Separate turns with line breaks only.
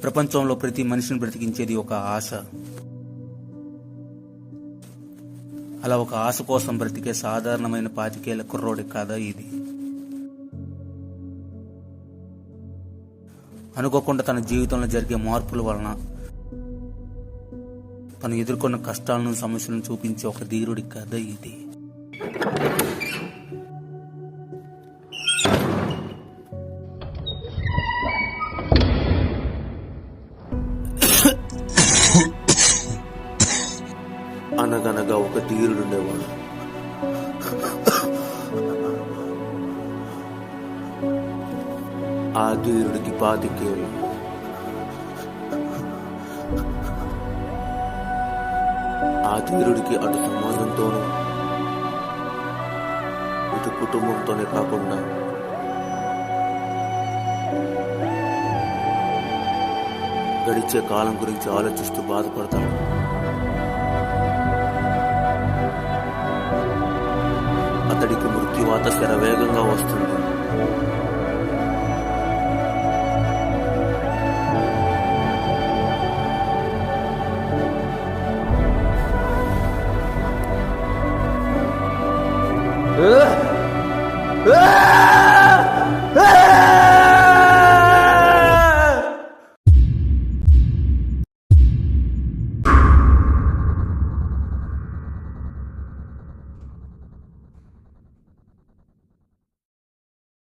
ప్రపంచంలో ప్రతి మనిషిని బ్రతికించేది ఒక ఆశ. అలా ఒక ఆశ కోసం బ్రతికే సాధారణమైన 25 ఏళ్ల కుర్రోడి కథ ఇది. అనుకోకుండా తన జీవితంలో జరిగే మార్పుల వలన తను ఎదుర్కొన్న కష్టాలను, సమస్యలను చూపించే ఒక ధీరుడి కథ ఇది.
అనగనగా ఒక ధీరుడుండేవాడు. ఆ ధీరుడికి 25 ఏళ్ళు. ఆ ధీరుడికి అటు సమాజంతోనూ ఇటు కుటుంబంతోనే కాకుండా గడిచే కాలం గురించి ఆలోచిస్తూ బాధపడతాడు. అతడికి మృత్యువాత శరవేగంగా వస్తుంది.